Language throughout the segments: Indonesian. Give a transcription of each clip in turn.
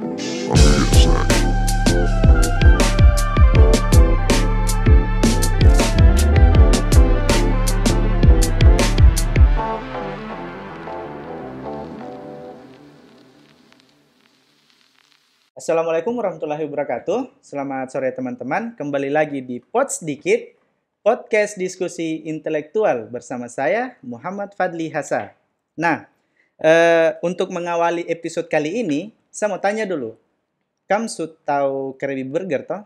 Assalamualaikum warahmatullahi wabarakatuh. Selamat sore teman-teman. Kembali lagi di Pod Sedikit, podcast diskusi intelektual bersama saya Muhammad Fadli Hasan. Nah, untuk mengawali episode kali ini, saya mau tanya dulu. Kamu sudah tahu Krabby Burger toh?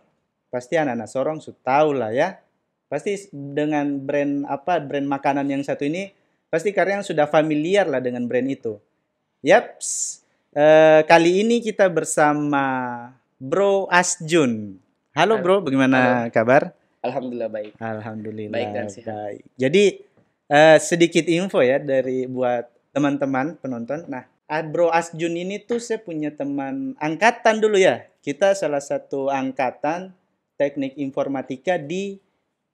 Pasti anak-anak sorong sudah tahu lah ya. Pasti dengan brand makanan yang satu ini, pasti kalian sudah familiar lah dengan brand itu. Yaps. Kali ini kita bersama Bro Asjun. Halo Bro, bagaimana kabar? Alhamdulillah baik. Alhamdulillah baik dan sehat. baik. Jadi sedikit info ya buat teman-teman penonton. Nah, Bro Asjun ini tuh saya punya teman angkatan dulu ya. Kita salah satu angkatan teknik informatika di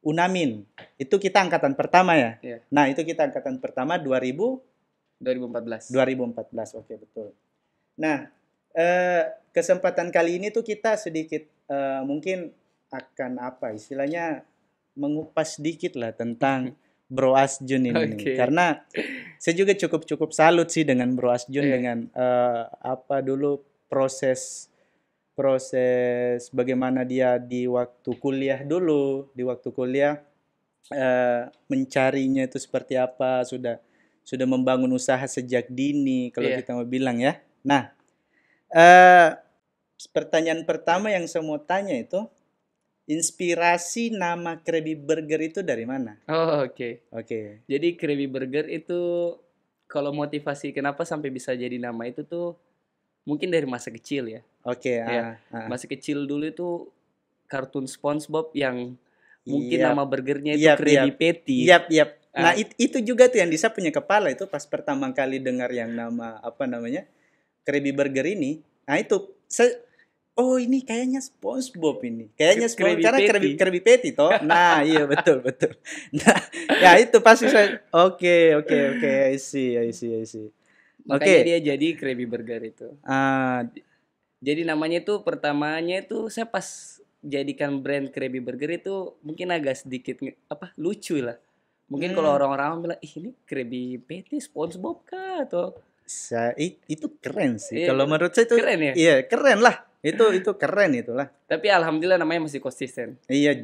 Unamin. Itu kita angkatan pertama ya. Iya. Nah, itu kita angkatan pertama 2014. 2014, oke betul. Nah, kesempatan kali ini tuh kita sedikit mungkin akan istilahnya mengupas sedikit lah tentang Bro Asjun ini. Oke. Karena saya juga cukup salut sih dengan Bro Asjun dengan dulu proses bagaimana dia di waktu kuliah mencarinya itu seperti apa, sudah membangun usaha sejak dini kalau kita mau bilang ya. Nah, pertanyaan pertama yang saya mau tanya itu, inspirasi nama Krabby Burger itu dari mana? Oh, oke. Oke. Jadi Krabby Burger itu kalau motivasi kenapa sampai bisa jadi nama itu tuh mungkin dari masa kecil ya. Oke. Masa kecil dulu itu kartun SpongeBob yang mungkin Yap. nama burgernya itu Yap, Krabby Patty. Yap. Nah, itu juga tuh yang saya punya kepala itu pas pertama kali dengar yang nama Krabby Burger ini. Nah, itu ini kayaknya SpongeBob ini. Kayaknya SpongeBob karena Krabby Patty toh. Nah, iya betul. Nah, ya itu pasti saya oke. I see. Makanya dia jadi Krabby Burger itu. Jadi namanya itu pertamanya itu saya pas jadikan brand Krabby Burger itu mungkin agak sedikit lucu lah. Mungkin kalau orang-orang bilang, ini Krabby Patty SpongeBob kah atau itu keren sih. Kalau menurut saya itu keren ya? Iya, keren lah. Itu keren itulah. Tapi alhamdulillah namanya masih konsisten. Iya,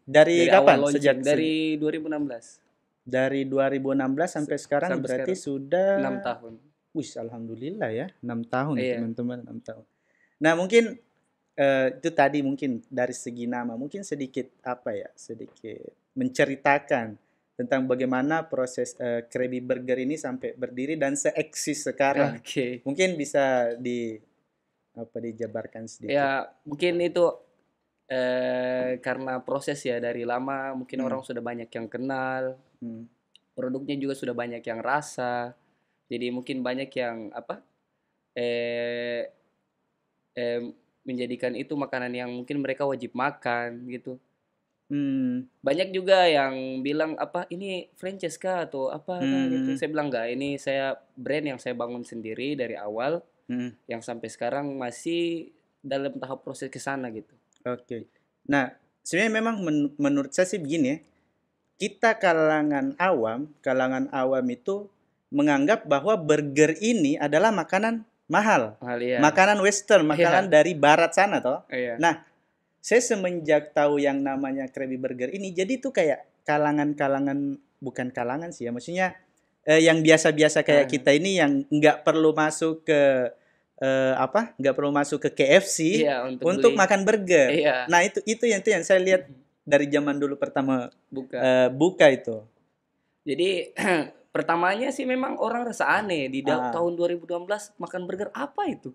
dari kapan? Awal launching, dari 2016. Dari 2016 sampai sekarang berarti sudah 6 tahun. Wih, alhamdulillah ya, 6 tahun teman-teman, 6 tahun. Nah, mungkin itu tadi mungkin dari segi nama, mungkin sedikit menceritakan tentang bagaimana proses Krabby Burger ini sampai berdiri dan seeksis sekarang. Oke. Mungkin bisa dijabarkan sedikit. Ya, mungkin itu karena proses ya dari lama, mungkin orang sudah banyak yang kenal. Produknya juga sudah banyak yang rasa. Jadi mungkin banyak yang menjadikan itu makanan yang mungkin mereka wajib makan gitu. Banyak juga yang bilang ini franchise kah atau gitu. Saya bilang enggak, ini saya brand yang saya bangun sendiri dari awal, yang sampai sekarang masih dalam tahap proses ke sana gitu. Oke. Nah, sebenarnya memang menurut saya sih begini ya. Kita kalangan awam itu menganggap bahwa burger ini adalah makanan mahal. Ya. Makanan western, makanan dari barat sana toh. Iya. Nah, saya semenjak tahu yang namanya Krabby Burger ini, jadi itu kayak bukan kalangan sih ya, maksudnya yang biasa-biasa kayak kita ini yang nggak perlu masuk ke KFC untuk makan burger. Iya. Nah, itu yang saya lihat dari zaman dulu pertama buka itu. Jadi pertamanya sih memang orang rasa aneh di tahun 2012 makan burger apa itu?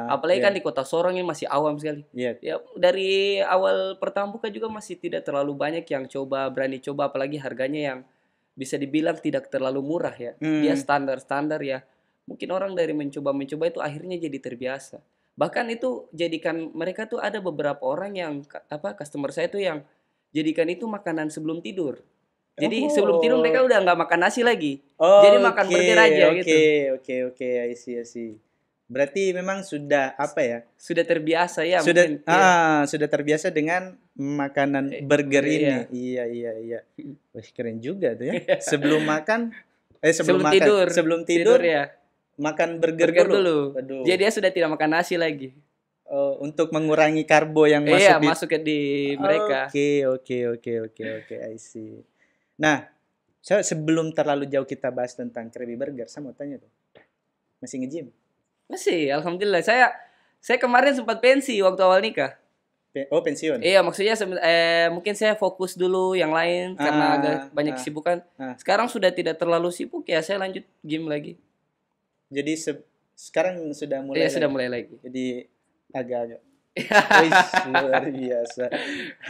Apalagi kan di Kota Sorong ini masih awam sekali. Yeah. Ya dari awal pertama buka juga masih tidak terlalu banyak yang berani coba, apalagi harganya yang bisa dibilang tidak terlalu murah ya. Dia standar ya. Mungkin orang dari mencoba itu akhirnya jadi terbiasa. Bahkan itu jadikan mereka tuh ada beberapa orang yang customer saya tuh yang jadikan itu makanan sebelum tidur. Jadi sebelum tidur mereka udah nggak makan nasi lagi. Jadi makan burger aja gitu. Oke, I see. Berarti memang sudah apa ya? Sudah terbiasa ya Sudah mungkin. Iya. sudah terbiasa dengan makanan burger ini. Iya. Iya, iya, iya. Wih, keren juga tuh ya. Sebelum makan sebelum Sebelum makan, tidur. sebelum Tidur tidur ya. makan burger Burger dulu. dulu. Waduh. Jadi dia sudah tidak makan nasi lagi. Untuk mengurangi karbo yang Iya, masuk di. masuk ke di mereka. Oke, I see. Nah, sebelum terlalu jauh kita bahas tentang Krabby Burger, saya mau tanya tuh. Masih nge-gym? Masih, alhamdulillah. Saya kemarin sempat pensi waktu awal nikah. Pensiun. Iya, maksudnya mungkin saya fokus dulu yang lain karena agak banyak kesibukan. Sekarang sudah tidak terlalu sibuk ya, saya lanjut gym lagi. Jadi sekarang sudah mulai. Iya, sudah mulai lagi. Jadi agak-agak. Luar biasa.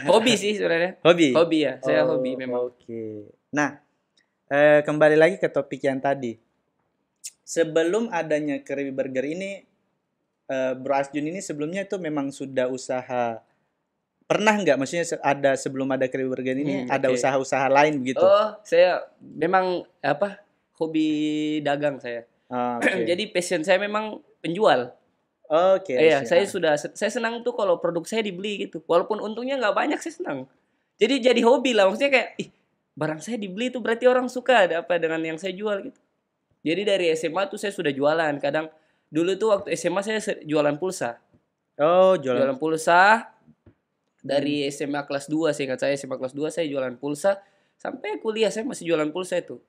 Hobi sih sebenarnya. Hobi ya, saya hobi memang. Oke. Nah, kembali lagi ke topik yang tadi. Sebelum adanya Krabby Burger ini, Bro Asjun ini sebelumnya itu memang sudah usaha. Pernah nggak? Maksudnya ada sebelum ada Krabby Burger ini ada usaha-usaha lain begitu? Oh, saya memang hobi dagang saya. Jadi passion saya memang penjual. Oke. Iya, saya senang tuh kalau produk saya dibeli gitu. Walaupun untungnya nggak banyak, saya senang. Jadi hobi lah, maksudnya kayak barang saya dibeli tuh berarti orang suka dengan yang saya jual gitu. Jadi dari SMA tuh saya sudah jualan. Kadang dulu tuh waktu SMA saya jualan pulsa. Oh, jualan pulsa. Dari SMA kelas 2, saya ingat saya SMA kelas 2 saya jualan pulsa. Sampai kuliah saya masih jualan pulsa itu.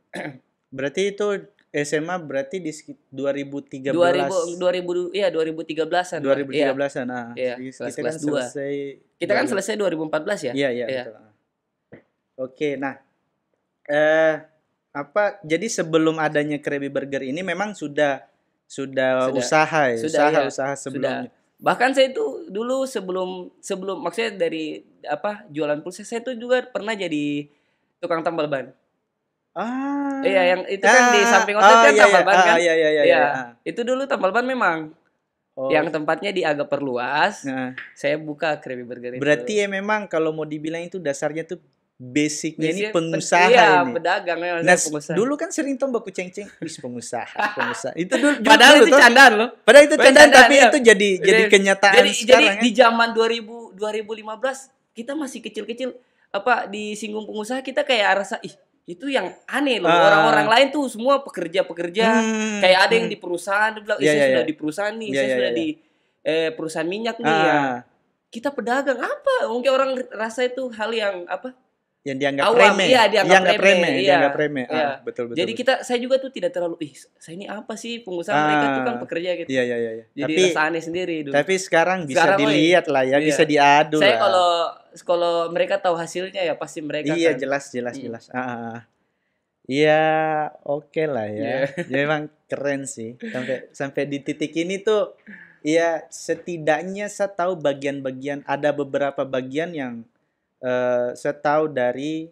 Berarti itu SMA berarti di 2013. 2013-an. 2013-an. Iya, kelas 2. Kita kan selesai 2014 ya? Iya. Betul. Oke, nah jadi sebelum adanya Krabby Burger ini memang sudah usaha sebelumnya. Sudah. Bahkan saya itu dulu sebelum maksudnya dari jualan pulsa, saya tuh juga pernah jadi tukang tambal ban. Iya, yang itu kan di samping hotel kan tambal ban kan? Iya. Itu dulu tambal ban memang. Yang tempatnya agak perluas. Saya buka Krabby Burger itu. Berarti ya memang kalau mau dibilang itu dasarnya tuh basicnya ini pengusaha ini. Pedagang memang. Nah, dulu kan sering tuh baku ceng-ceng, pengusaha. Itu dulu. Padahal itu candaan loh. Padahal itu candaan, tapi itu jadi kenyataan sekarang. Jadi di zaman 2015 kita masih kecil-kecil disinggung pengusaha, kita kayak rasa itu yang aneh loh. Orang-orang lain tuh semua pekerja-pekerja. Kayak ada yang di perusahaan, dia bilang, saya sudah di perusahaan nih, saya sudah di perusahaan minyak nih ya. Kita pedagang apa? Mungkin orang rasa itu hal yang yang dianggap awam. remeh. Iya, dianggap remeh. Betul. Jadi saya juga tuh tidak terlalu saya ini apa sih, pengusaha mereka tuh kan pekerja gitu. Iya. Jadi rasa aneh sendiri dulu. Tapi sekarang bisa dilihat lah ya, bisa diadu saya lah. Kalau mereka tahu hasilnya ya pasti mereka iya, kan. Jelas. Iya, oke lah ya. Ya memang keren sih. Sampai di titik ini tuh ya setidaknya saya tahu ada beberapa bagian yang saya tahu dari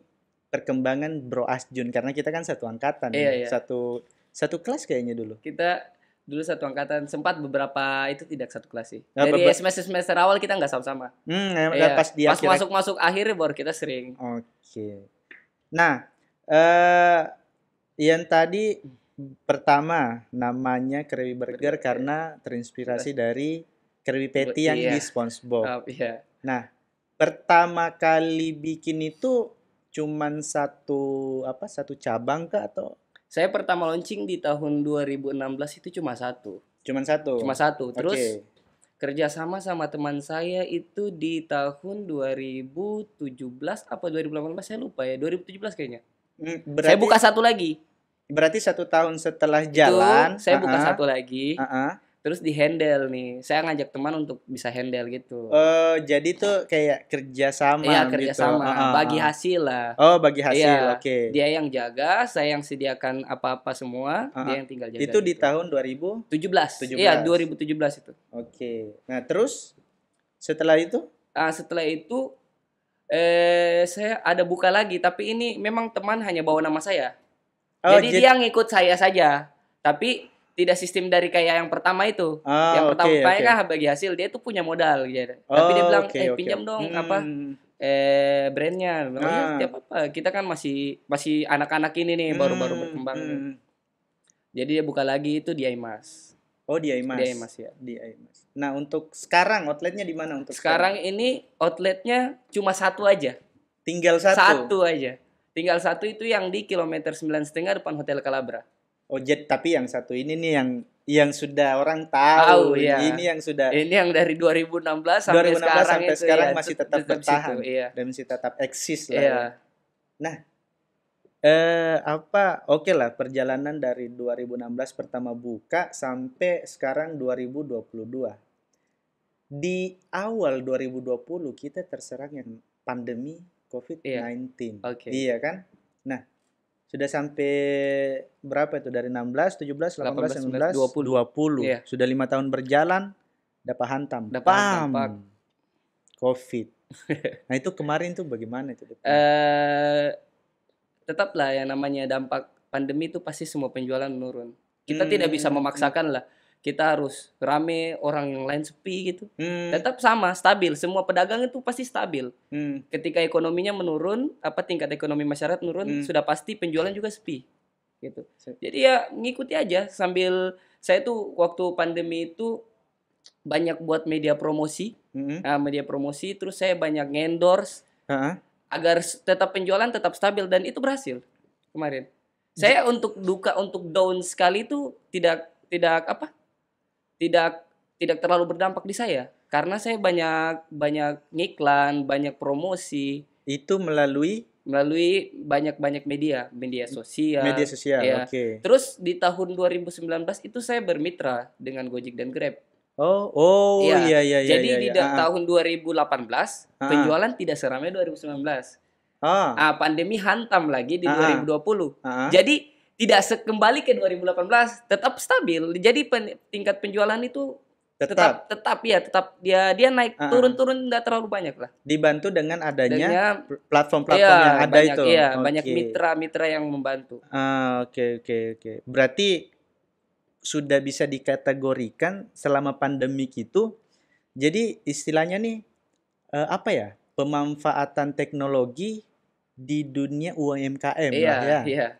perkembangan Bro Asjun, karena kita kan satu angkatan. Iya. Satu kelas kayaknya dulu. Kita dulu satu angkatan, sempat beberapa itu tidak satu kelas sih. Dari semester awal kita nggak sama-sama. Pas masuk akhir baru kita sering. Oke. Nah, yang tadi pertama namanya Krabby Burger karena terinspirasi dari Krabby Patty yang di SpongeBob. Nah, pertama kali bikin itu cuman satu cabang kah atau? Saya pertama launching di tahun 2016 itu cuma satu. Terus kerja sama teman saya itu di tahun 2017 apa 2018 saya lupa ya, 2017 kayaknya. Saya buka satu lagi. Berarti 1 tahun setelah jalan saya buka satu lagi. Terus di handle nih, saya ngajak teman untuk bisa handle gitu. Jadi tuh kayak kerjasama. Iya, kerjasama, gitu. Bagi hasil lah. Bagi hasil, oke. Dia yang jaga, saya yang sediakan apa-apa semua, dia yang tinggal jaga. Itu di tahun 2017. Iya, 2017 itu. Oke. Nah, terus setelah itu? Setelah itu saya ada buka lagi, tapi ini memang teman hanya bawa nama saya. Jadi dia ngikut saya saja, tapi tidak sistem dari kayak yang pertama itu. Yang pertama kan bagi hasil, dia tuh punya modal gitu. Tapi dia bilang, pinjam dong brandnya. Tidak apa-apa. Kita kan masih anak-anak ini nih, baru-baru berkembang. Jadi dia buka lagi itu di IMAS. Oh, di Aimas. Di Aimas ya. Di Aimas. Nah, untuk sekarang outletnya di mana untuk Sekarang ini outletnya cuma satu aja. Tinggal satu. Satu aja. Tinggal satu itu yang di kilometer 9,5 depan Hotel Calabra. Oh, tapi yang satu ini nih yang sudah orang tahu. Ya. Ini yang sudah. Ini yang dari 2016 sampai 2016 sekarang sampai itu sekarang ya, masih tetap bertahan. situ, iya. Dan masih tetap eksis lah. Iya. Ya. Nah, oke lah, perjalanan dari 2016 pertama buka sampai sekarang 2022. Di awal 2020 kita terserang yang pandemi COVID-19. Okay. Iya kan? Nah, sudah sampai berapa itu? Dari 16, 17, 18, 19, 20. Iya. Sudah 5 tahun berjalan, dapat hantam. Pam! COVID. Nah, itu kemarin tuh bagaimana itu? Tetaplah yang namanya dampak pandemi itu pasti semua penjualan menurun. Kita tidak bisa memaksakan lah. Kita harus rame, orang yang lain sepi gitu. Tetap sama, stabil. Semua pedagang itu pasti stabil. Ketika ekonominya menurun, tingkat ekonomi masyarakat menurun, sudah pasti penjualan juga sepi. Gitu. Jadi ya ngikuti aja sambil saya tuh waktu pandemi itu banyak buat media promosi. Media promosi, terus saya banyak endorse. Agar tetap penjualan tetap stabil, dan itu berhasil kemarin. Saya untuk down sekali itu tidak terlalu berdampak di saya karena saya banyak ngiklan, banyak promosi. Itu melalui banyak media sosial. Media sosial, ya. Oke. Terus di tahun 2019 itu saya bermitra dengan Gojek dan Grab. Iya. Jadi di tahun 2018 penjualan tidak seramai 2019. Pandemi hantam lagi di 2020. Jadi tidak kembali ke 2018, tetap stabil. Jadi tingkat penjualan itu tetap dia naik, turun tidak terlalu banyak lah. Dibantu dengan adanya platform-platform yang ada banyak, itu. Iya, banyak mitra-mitra yang membantu. Oke. Berarti sudah bisa dikategorikan selama pandemik itu, jadi istilahnya nih pemanfaatan teknologi di dunia UMKM lah ya. Iya.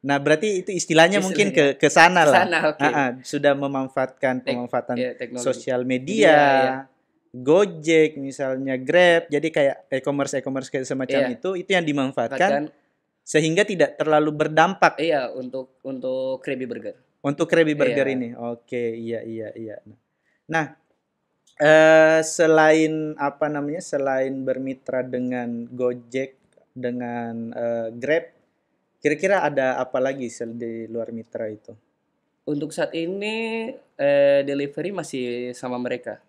Nah, berarti itu istilahnya mungkin ke sana lah. Okay. Sudah memanfaatkan sosial media, Gojek misalnya, Grab, jadi kayak e-commerce kayak semacam itu yang dimanfaatkan sehingga tidak terlalu berdampak. Iya, untuk Krabby Burger. Untuk Krabby Burger ini. Oke, iya. Nah, selain bermitra dengan Gojek, dengan Grab, kira-kira ada apa lagi di luar mitra itu? Untuk saat ini delivery masih sama mereka.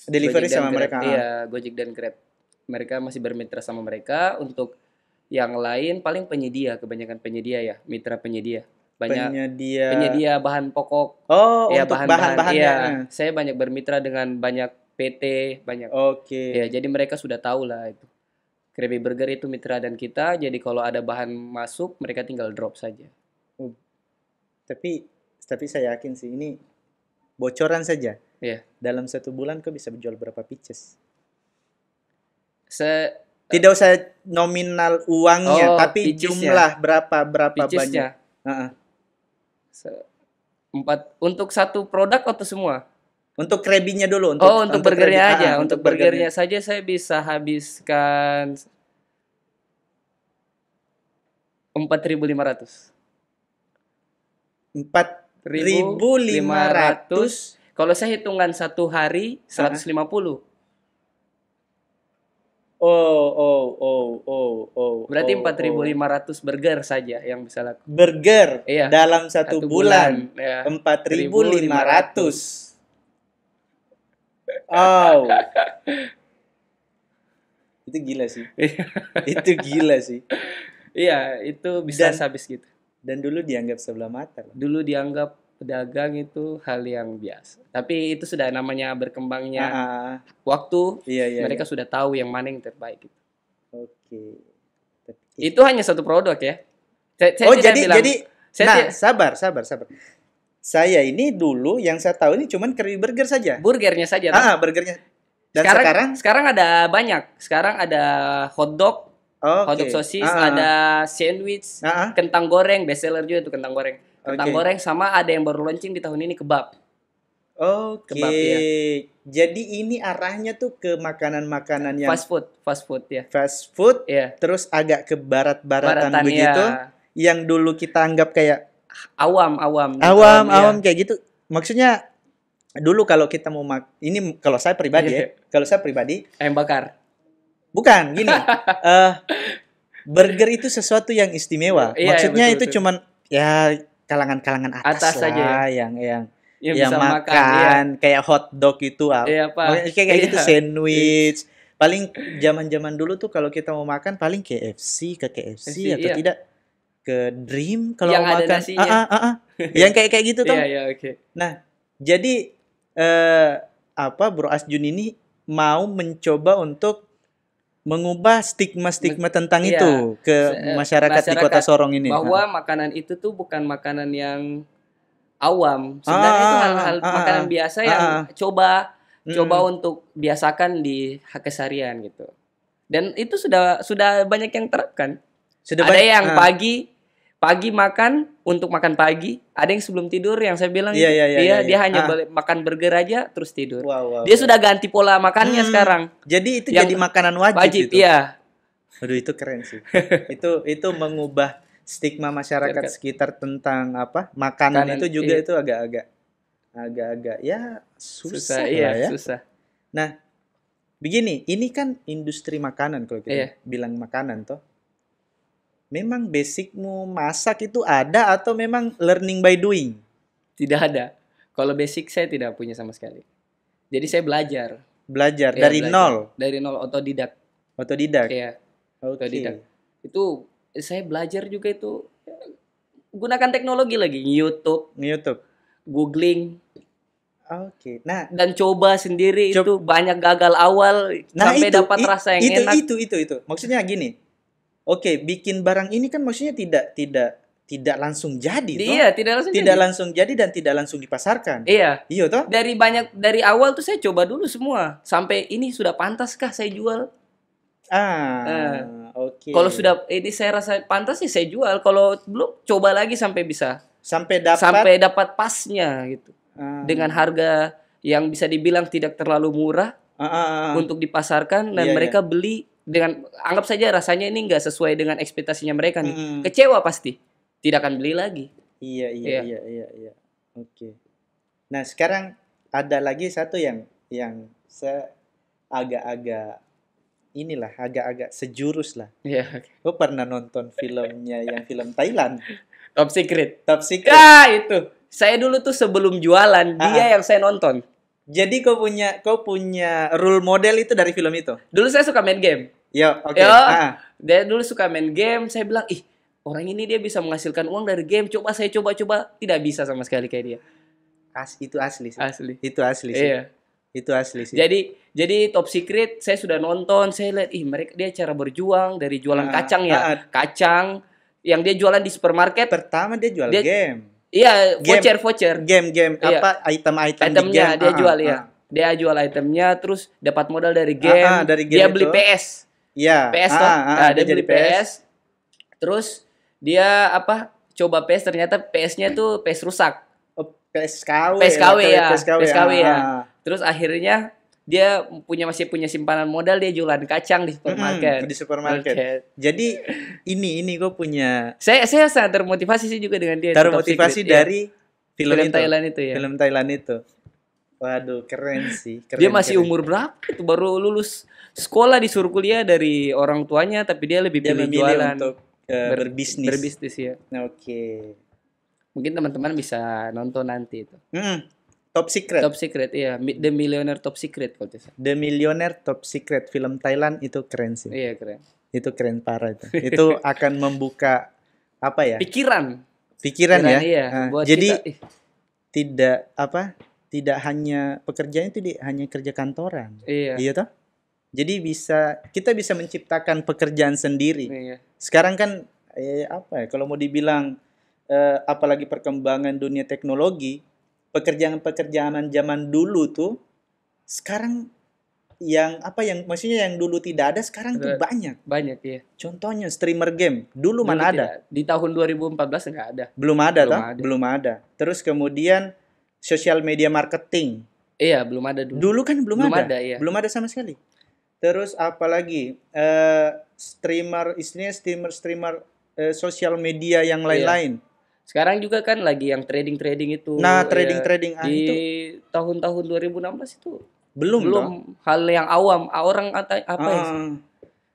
Delivery sama mereka? Iya, Gojek dan Grab. Mereka masih bermitra sama mereka. Untuk yang lain paling penyedia, kebanyakan penyedia ya, mitra penyedia. Penyedia bahan pokok. Untuk bahan-bahannya. Saya banyak bermitra dengan banyak PT, banyak. Oke. Ya, jadi mereka sudah tahu lah itu. Krabby Burger itu mitra dan kita, jadi kalau ada bahan masuk, mereka tinggal drop saja. Tapi saya yakin sih, ini bocoran saja. Iya. Dalam 1 bulan kau bisa menjual berapa pitches? Tidak usah nominal uangnya, tapi jumlah berapa pitchesnya. Banyak. 4 untuk satu produk atau semua? Untuk Krabby-nya dulu. Untuk burgernya aja. Untuk burgernya saja saya bisa habiskan 4.500. 4.500. Kalau saya hitungan satu hari 150. Berarti 4.500 burger saja yang bisa laku. Burger dalam satu bulan. 4.500. Itu gila sih. Iya, itu bisa habis gitu. Dan dulu dianggap sebelah mata. Dulu dianggap pedagang itu hal yang biasa. Tapi itu sudah namanya berkembangnya waktu. Mereka sudah tahu yang mana yang terbaik. Gitu. Oke. Itu hanya satu produk ya. Sabar. Saya ini dulu yang saya tahu ini cuman Krabby Burger saja. Burgernya saja. Burgernya. Dan sekarang ada banyak. Sekarang ada hotdog, hotdog sosis, ada sandwich, kentang goreng, best seller juga itu kentang goreng. Kentang goreng, sama ada yang baru launching di tahun ini, kebab. Oke. Kebab ya. Jadi ini arahnya tuh ke makanan-makanan yang Fast food ya. fast food, Iya. terus agak ke barat-baratan Baratan ya. begitu, yang dulu kita anggap kayak Awam awam-awam ya. kayak gitu. Maksudnya dulu kalau kita mau ini kalau saya pribadi ya, kalau saya pribadi Ayam bakar. bukan gini. Burger itu sesuatu yang istimewa. Iya, Maksudnya betul, itu betul. cuman ya kalangan-kalangan atas Atas lah saja ya. yang Yang yang bisa makan. Iya. makan kayak hot-dog itu Iya, Pak. kayak gitu Iya. sandwich. Paling zaman-zaman dulu tuh kalau kita mau makan paling KFC KFC, atau iya. tidak ke Dream kalau Yang mau ada makan. nasinya. Yang kayak gitu tuh. Iya, iya, oke. Nah, jadi Bro Asjun ini mau mencoba untuk mengubah stigma-stigma tentang Iya. itu ke masyarakat di Kota Sorong ini. Bahwa makanan itu tuh bukan makanan yang awam. Sebenarnya itu hal-hal makanan biasa yang coba untuk biasakan di keseharian gitu. Dan itu sudah banyak yang terapkan. Ada yang pagi makan untuk makan pagi, ada yang sebelum tidur yang saya bilang dia hanya makan burger aja terus tidur. Dia sudah ganti pola makannya sekarang. Jadi itu jadi makanan wajib itu. Iya. Aduh, itu keren sih. itu mengubah stigma masyarakat sekitar tentang makanan itu juga itu agak-agak ya susah lah ya. Susah. Nah, begini, ini kan industri makanan kalau kita bilang makanan toh. Memang basicmu masak itu ada atau memang learning by doing? Tidak ada. Kalau basic saya tidak punya sama sekali. Jadi saya belajar. Dari nol. Dari nol, otodidak. Iya. Otodidak. Itu saya belajar juga itu gunakan teknologi lagi, YouTube, googling. Oke. Nah, dan coba sendiri itu banyak gagal awal sampai dapat rasa yang enak. Itu. Maksudnya gini. Oke, bikin barang ini kan maksudnya tidak langsung jadi toh? Iya, tidak langsung jadi dan tidak langsung dipasarkan. Iya. Iya toh? Dari awal tuh saya coba dulu semua sampai ini sudah pantaskah saya jual? Oke. Kalau sudah ini saya rasa pantas sih saya jual. Kalau belum coba lagi sampai bisa. Sampai dapat pasnya gitu. Dengan harga yang bisa dibilang tidak terlalu murah untuk dipasarkan dan mereka beli dengan anggap saja rasanya ini enggak sesuai dengan ekspektasinya mereka nih. Kecewa pasti. Tidak akan beli lagi. Iya. Oke. Nah, sekarang ada lagi satu yang saya agak-agak sejurus lah. Iya. Gue pernah nonton filmnya yang film Thailand. Top Secret. Itu. Saya dulu tuh sebelum jualan dia yang saya nonton. Jadi kau punya role model itu dari film itu. Dulu saya suka main game. Oke. Dia dulu suka main game. Saya bilang, orang ini dia bisa menghasilkan uang dari game. Saya coba. Tidak bisa sama sekali kayak dia. Itu asli sih. Itu asli sih. Iya. Itu asli sih. Jadi Top Secret saya sudah nonton. Saya lihat, dia cara berjuang dari jualan kacang ya. Kacang yang dia jualan di supermarket. Pertama dia jual game. Iya, voucher. Game itemnya dia jual ya. Dia jual itemnya terus dapat modal dari game. Dia beli PS. Iya. PS toh. Dia beli PS. Terus dia coba PS, ternyata PS-nya tuh PS rusak. PSKW ya. Terus akhirnya dia masih punya simpanan modal, dia jualan kacang di supermarket. Jadi ini gue punya. Saya sangat termotivasi sih juga dengan dia. Termotivasi dari film Thailand itu ya. Film Thailand itu. Waduh, keren sih. Dia masih umur berapa? Itu baru lulus sekolah, disuruh kuliah dari orang tuanya, tapi dia lebih pilih jualan untuk berbisnis. Berbisnis ya. Oke. Mungkin teman-teman bisa nonton nanti itu. Top Secret iya. The Millionaire Top Secret kalau tidak salah. The Millionaire Top Secret film Thailand itu keren sih. Iya, keren. Itu keren parah itu. Itu akan membuka pikiran ya. Iya, jadi tidak hanya pekerjaan itu hanya kerja kantoran. Iya toh? Jadi kita bisa menciptakan pekerjaan sendiri. Iya. Sekarang kan kalau mau dibilang apalagi perkembangan dunia teknologi, pekerjaan-pekerjaan zaman dulu tuh sekarang yang maksudnya yang dulu tidak ada sekarang tuh banyak ya. Contohnya streamer game dulu mana ada? Di tahun 2014 nggak ada. Belum ada. Terus kemudian social media marketing. Iya, belum ada dulu. Dulu kan belum Belum ada. ada, iya. Belum ada sama sekali. Terus apalagi streamer, istilahnya streamer sosial media yang lain-lain. Sekarang juga kan lagi yang trading itu. Nah, ya, trading di itu tahun-tahun 2016 itu belum toh? hal yang awam. Orang apa ya, Ah,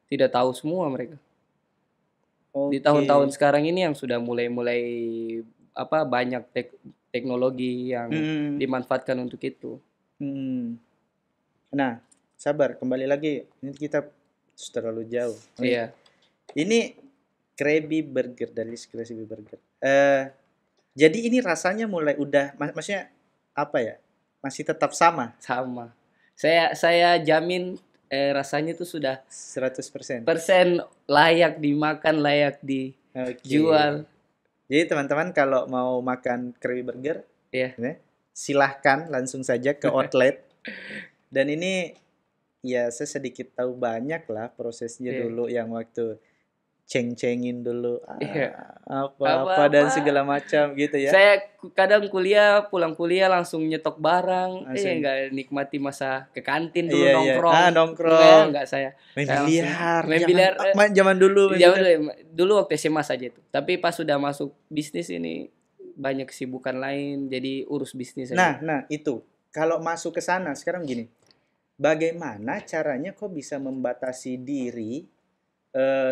tidak tahu semua mereka. Di oke. tahun-tahun sekarang ini yang sudah mulai banyak teknologi yang Hmm, dimanfaatkan untuk itu. hmm. Nah, sabar, kembali lagi. Ini kita sudah terlalu jauh. Iya. Ini Krabby Burger dari Krabby Burger. Jadi ini rasanya mulai udah, maksudnya apa ya? Masih tetap sama Sama. Saya jamin rasanya itu sudah 100%. layak dimakan, layak dijual. Jadi teman-teman kalau mau makan Krabby Burger, Ya. silahkan langsung saja ke outlet. Dan ini ya saya sedikit tahu banyak lah prosesnya dulu yang waktu ceng-cengin dulu apa dan segala macam gitu ya. Saya kadang pulang kuliah langsung nyetok barang, nggak nikmati masa ke kantin dulu nongkrong. Nongkrong. Enggak saya. Main biliar. Zaman dulu. Dulu waktu SMA saja itu. Tapi pas sudah masuk bisnis ini banyak kesibukan lain, jadi urus bisnis aja. Nah itu. Kalau masuk ke sana sekarang gini. Bagaimana caranya kok bisa membatasi diri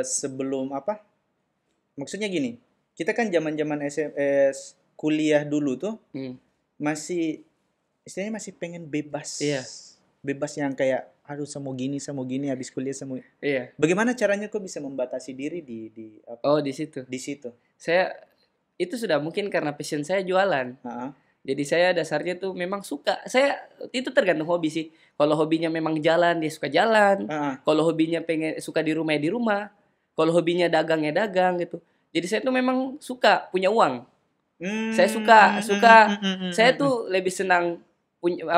sebelum apa? Maksudnya gini, kita kan zaman-zaman SMS kuliah dulu tuh masih istilahnya masih pengen bebas. Iya. Bebas yang kayak aduh saya mau gini habis kuliah semua. Iya. Bagaimana caranya kok bisa membatasi diri di apa? Oh, di situ. Di situ. Saya itu sudah mungkin karena passion saya jualan. Jadi saya dasarnya tuh memang suka. Saya itu tergantung hobi sih. Kalau hobinya memang jalan, dia suka jalan. Kalau hobinya suka di rumah ya di rumah. Kalau hobinya dagang ya dagang gitu. Jadi saya tuh memang suka punya uang. Saya suka. Saya tuh lebih senang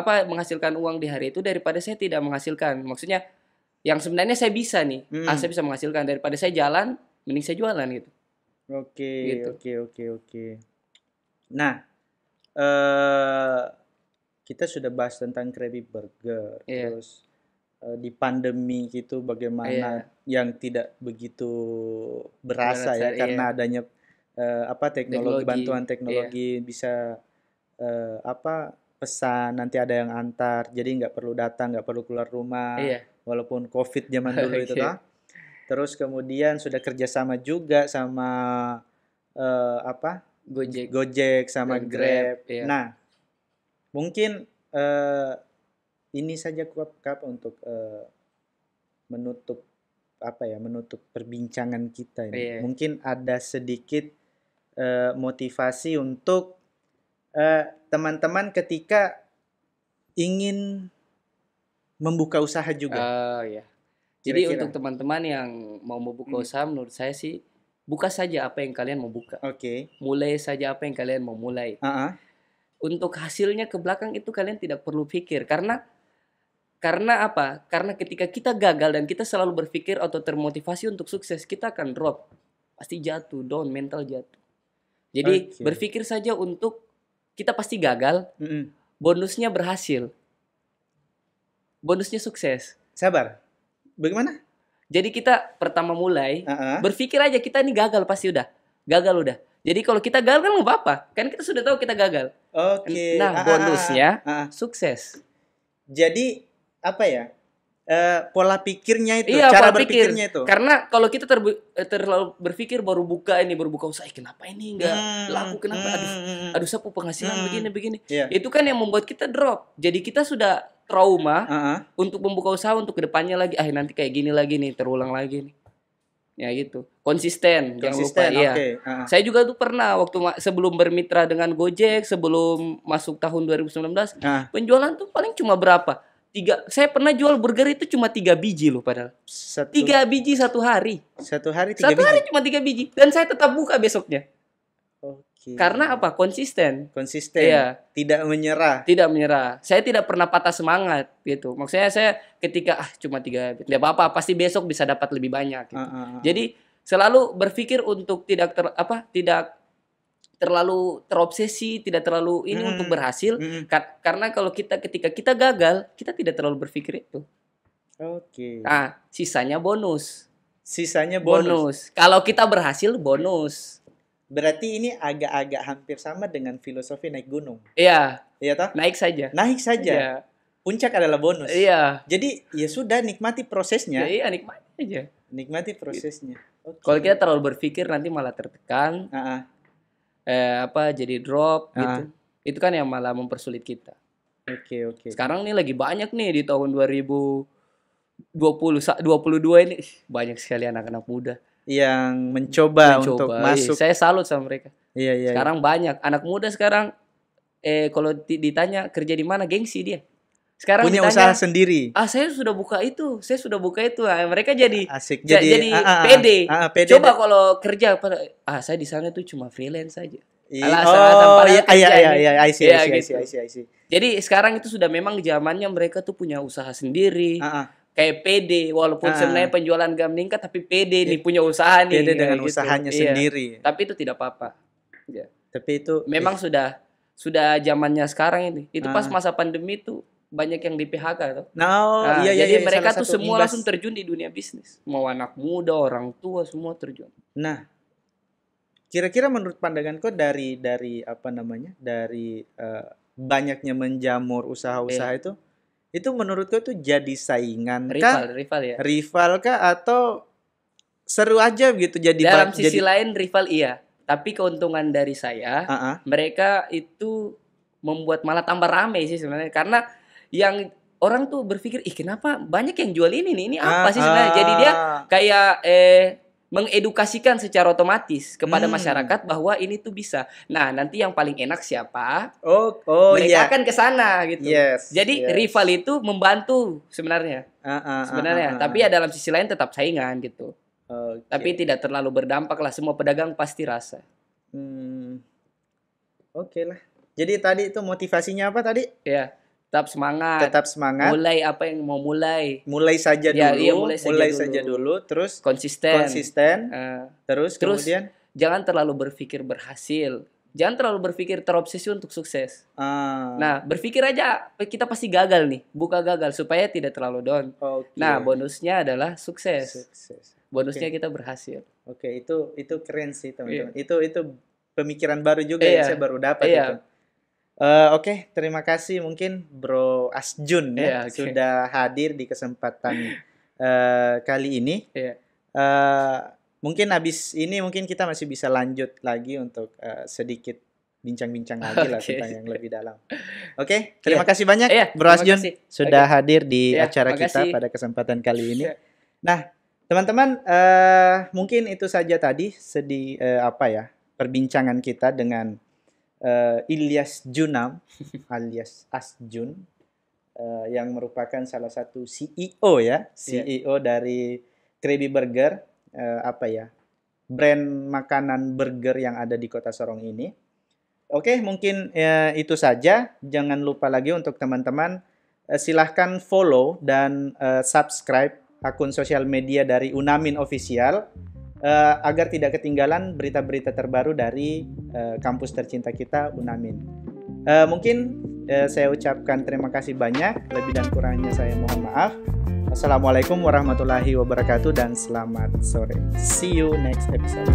menghasilkan uang di hari itu daripada saya tidak menghasilkan. Maksudnya yang sebenarnya saya bisa nih. Saya bisa menghasilkan daripada saya jalan, mending saya jualan gitu. Oke. Nah, kita sudah bahas tentang Krabby Burger, terus di pandemi gitu bagaimana yang tidak begitu berasa ya karena adanya teknologi, bantuan teknologi bisa pesan nanti ada yang antar, jadi nggak perlu datang, nggak perlu keluar rumah, walaupun COVID zaman dulu itu kan. Terus kemudian sudah kerjasama juga sama Gojek sama Grab. Nah, mungkin ini saja Kak untuk menutup perbincangan kita ini. Mungkin ada sedikit motivasi untuk teman-teman ketika ingin membuka usaha juga. Jadi untuk teman-teman yang mau membuka usaha, menurut saya sih buka saja apa yang kalian mau buka. Mulai saja apa yang kalian mau mulai. Untuk hasilnya ke belakang itu kalian tidak perlu pikir karena apa? Karena ketika kita gagal dan kita selalu berpikir atau termotivasi untuk sukses, kita akan drop. Pasti jatuh, down, mental jatuh. Jadi berpikir saja untuk kita pasti gagal. Bonusnya berhasil. Bonusnya sukses. Sabar. Bagaimana? Jadi kita pertama mulai berpikir aja kita ini gagal pasti gagal udah. Jadi kalau kita gagal kan nggak apa-apa, kan kita sudah tahu kita gagal. Nah bonusnya sukses. Jadi apa ya? Pola pikirnya itu, cara berpikirnya itu. Karena kalau kita terlalu berpikir baru buka usaha, kenapa ini nggak laku, kenapa? Aduh sapu penghasilan begini. Itu kan yang membuat kita drop. Jadi kita sudah trauma untuk membuka usaha untuk kedepannya lagi. Nanti kayak gini lagi nih, terulang lagi nih. Ya gitu. Konsisten jangan lupa. Iya. Saya juga tuh pernah waktu sebelum bermitra dengan Gojek, sebelum masuk tahun 2019, penjualan tuh paling cuma berapa? Saya pernah jual burger itu cuma 3 biji loh padahal. 3 biji satu hari. Satu hari cuma 3 biji. Dan saya tetap buka besoknya. Karena apa? Konsisten. Iya. Tidak menyerah. Saya tidak pernah patah semangat gitu. Maksudnya saya ketika cuma 3 biji, tidak apa-apa, pasti besok bisa dapat lebih banyak gitu. Jadi selalu berpikir untuk tidak terlalu terobsesi, tidak terlalu ini untuk berhasil. Karena kalau ketika kita gagal, kita tidak terlalu berpikir itu. Oke. Nah, sisanya bonus. Sisanya bonus. Kalau kita berhasil, bonus. Berarti ini agak-agak hampir sama dengan filosofi naik gunung. Iya. Iya toh? Naik saja. Naik saja. Iya. Puncak adalah bonus. Iya. Jadi ya sudah, nikmati prosesnya. Iya, nikmati aja. Nikmati prosesnya. Okay. Kalau kita terlalu berpikir nanti malah tertekan. Jadi drop gitu. Itu kan yang malah mempersulit kita. Oke. Sekarang nih lagi banyak nih di tahun 2022 ini banyak sekali anak-anak muda yang mencoba untuk masuk. Saya salut sama mereka. Iya. Sekarang banyak anak muda sekarang kalau ditanya kerja di mana, gengsi dia. Sekarang punya ditanya, usaha sendiri. Saya sudah buka itu. Nah, mereka jadi asik. Jadi pede. Coba kalau kerja saya di sana tuh cuma freelance saja. Iya, I see. Jadi sekarang itu sudah memang zamannya mereka tuh punya usaha sendiri. Kayak pede, walaupun sebenarnya penjualan gak meningkat, tapi pede nih punya usaha nih. Pede dengan usahanya sendiri. Tapi itu tidak apa-apa. Ya. Tapi itu memang sudah zamannya sekarang ini. Itu pas masa pandemi tuh banyak yang di PHK tuh. Jadi mereka tuh semua langsung terjun di dunia bisnis. Mau anak muda, orang tua, semua terjun. Nah, kira-kira menurut pandangan kau dari banyaknya menjamur usaha-usaha itu menurut kau tuh jadi saingan rival ya? Rival kah atau seru aja gitu jadi dalam sisi lain rival iya. Tapi keuntungan dari saya, mereka itu membuat malah tambah rame sih sebenarnya. Karena yang orang tuh berpikir, kenapa banyak yang jual ini apa sih sebenarnya? Jadi dia kayak mengedukasikan secara otomatis kepada masyarakat bahwa ini tuh bisa. Nah, nanti yang paling enak siapa? Mereka akan ke sana gitu. Jadi rival itu membantu sebenarnya. Tapi ya dalam sisi lain tetap saingan gitu. Tapi tidak terlalu berdampak lah, semua pedagang pasti rasa. Oke lah. Jadi tadi itu motivasinya apa tadi? Ya, tetap semangat. Mulai apa yang mau mulai. Mulai saja dulu. Mulai saja dulu. Terus konsisten. Terus kemudian jangan terlalu berpikir berhasil. Jangan terlalu berpikir terobsesi untuk sukses. Nah, berpikir aja kita pasti gagal nih. Bukan gagal supaya tidak terlalu down. Nah, bonusnya adalah sukses. Bonusnya kita berhasil. Itu keren sih teman-teman. Itu pemikiran baru juga yang saya baru dapat itu. Terima kasih mungkin Bro Asjun sudah hadir di kesempatan kali ini. Mungkin habis ini kita masih bisa lanjut lagi untuk sedikit bincang-bincang lagi lah tentang yang lebih dalam. Terima kasih banyak Bro Asjun sudah hadir di acara kita pada kesempatan kali ini. Nah, teman-teman, mungkin itu saja tadi perbincangan kita dengan Ilyas Junam alias Asjun yang merupakan salah satu CEO dari Krabby Burger, brand makanan burger yang ada di Kota Sorong ini. Mungkin itu saja. Jangan lupa lagi untuk teman-teman silahkan follow dan subscribe akun sosial media dari Unamin Official agar tidak ketinggalan berita-berita terbaru dari kampus tercinta kita, Unamin. Mungkin saya ucapkan terima kasih banyak. Lebih dan kurangnya saya mohon maaf. Assalamualaikum warahmatullahi wabarakatuh dan selamat sore. See you next episode.